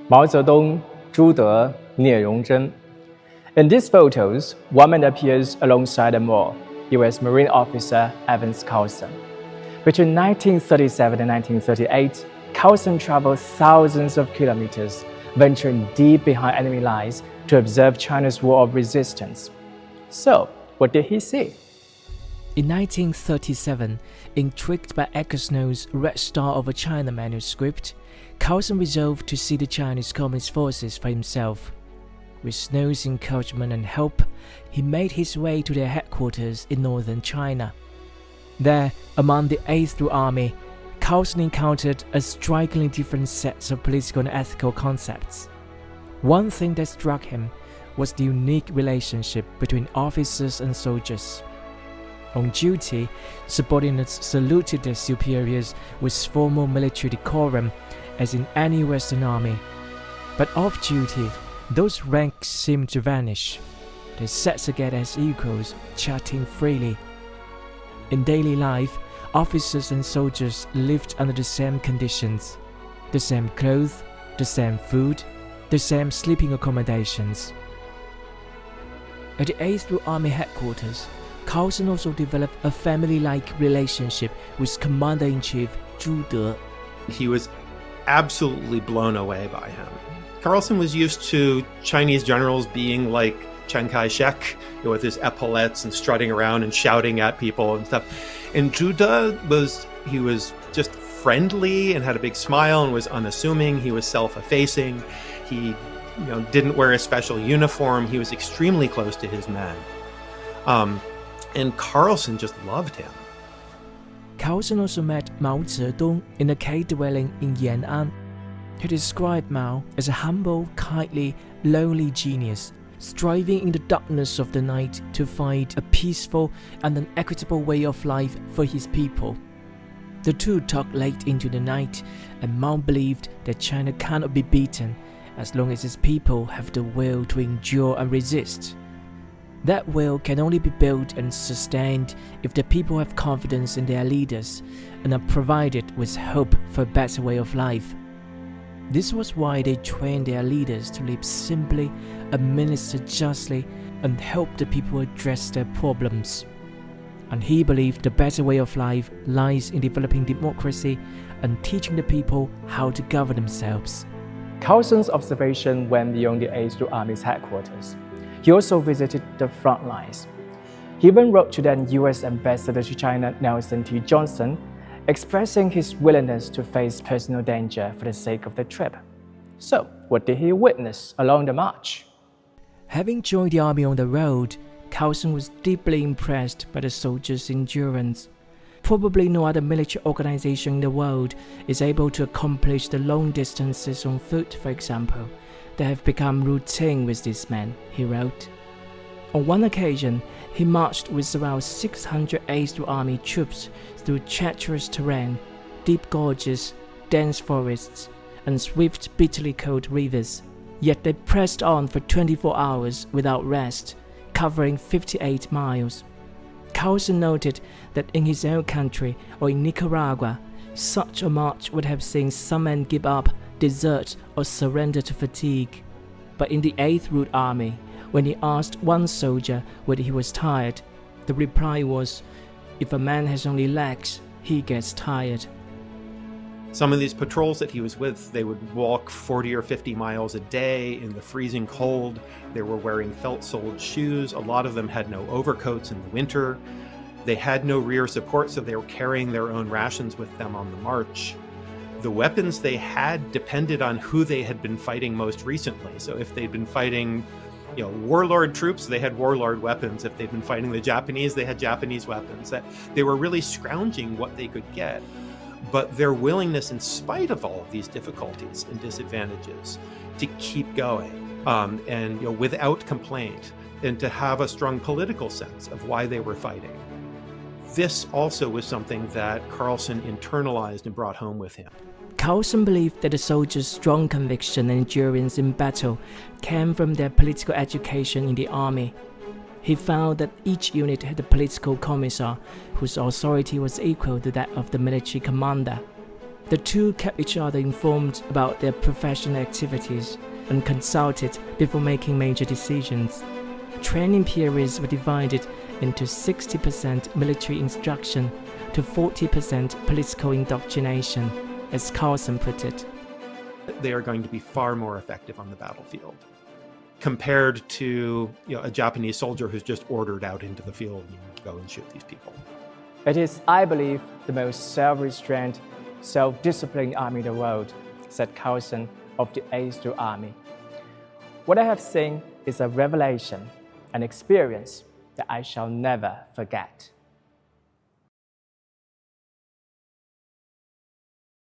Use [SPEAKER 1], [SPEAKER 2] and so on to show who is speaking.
[SPEAKER 1] Mao Zedong, Zhu De, Nie Rongzhen. In these photos, one man appears alongside them all, U.S. Marine officer Evans Carlson. Between 1937 and 1938, Carlson traveled thousands of kilometers, venturing deep behind enemy lines to observe China's war of resistance. So, what did he see?
[SPEAKER 2] In 1937, intrigued by Eckersnow's Red Star over China manuscript, Carlson resolved to see the Chinese Communist forces for himself. With Snow's encouragement and help, he made his way to their headquarters in northern China. There, among the 8th Army, Carlson encountered a strikingly different set of political and ethical concepts. One thing that struck him was the unique relationship between officers and soldiers. On duty, subordinates saluted their superiors with formal military decorum, as in any Western army. But off duty, those ranks seemed to vanish. They sat together as equals, chatting freely. In daily life, officers and soldiers lived under the same conditions, the same clothes, the same food, the same sleeping accommodations. At the 8th Army headquarters, Carlson also developed a family-like relationship with Commander-in-Chief Zhu De.
[SPEAKER 3] He was absolutely blown away by him. Carlson was used to Chinese generals being like Chiang Kai-shek, with his epaulettes and strutting around and shouting at people and stuff. And Zhu De was just friendly and had a big smile and was unassuming. He was self-effacing. He didn't wear a special uniform. He was extremely close to his men. And Carlson just loved him.
[SPEAKER 2] Carlson also met Mao Zedong in a cave dwelling in Yan'an. He described Mao as a humble, kindly, lonely genius, striving in the darkness of the night to find a peaceful and an equitable way of life for his people. The two talked late into the night, and Mao believed that China cannot be beaten as long as its people have the will to endure and resist. That will can only be built and sustained if the people have confidence in their leaders and are provided with hope for a better way of life. This was why they trained their leaders to live simply, administer justly, and help the people address their problems. And he believed the better way of life lies in developing democracy and teaching the people how to govern themselves.
[SPEAKER 1] Carlson's observation went beyond the 8th Army's headquarters. He also visited the front lines. He even wrote to then U.S. Ambassador to China Nelson T. Johnson, expressing his willingness to face personal danger for the sake of the trip. So, what did he witness along the march?
[SPEAKER 2] Having joined the army on the road, Carlson was deeply impressed by the soldiers' endurance. Probably no other military organization in the world is able to accomplish the long distances on foot, for example, that have become routine with these men, he wrote. On one occasion, he marched with around 600 8th Army troops through treacherous terrain, deep gorges, dense forests, and swift, bitterly cold rivers. Yet they pressed on for 24 hours without rest, covering 58 miles. Carlson noted that in his own country or in Nicaragua, such a march would have seen some men give up, desert, or surrender to fatigue. But in the 8th Army, when he asked one soldier whether he was tired, the reply was, "If a man has only legs, he gets tired."
[SPEAKER 3] Some of these patrols that he was with, they would walk 40 or 50 miles a day in the freezing cold. They were wearing felt-soled shoes. A lot of them had no overcoats in the winter. They had no rear support, so they were carrying their own rations with them on the march. The weapons they had depended on who they had been fighting most recently. So if they'd been fighting warlord troops, they had warlord weapons. If they'd been fighting the Japanese, they had Japanese weapons. They were really scrounging what they could get. But their willingness, in spite of all of these difficulties and disadvantages, to keep going and without complaint, and to have a strong political sense of why they were fighting. This also was something that Carlson internalized and brought home with him.
[SPEAKER 2] Carlson believed that the soldiers' strong conviction and endurance in battle came from their political education in the army. He found that each unit had a political commissar whose authority was equal to that of the military commander. The two kept each other informed about their professional activities and consulted before making major decisions. Training periods were divided into 60% military instruction to 40% political indoctrination, as Carlson put it.
[SPEAKER 3] They are going to be far more effective on the battlefield compared to a Japanese soldier who's just ordered out into the field and go and shoot these people.
[SPEAKER 1] It is, I believe, the most self-restrained, self-disciplined army in the world, said Carlson of the 8th Army. What I have seen is a revelation, an experience that I shall never forget.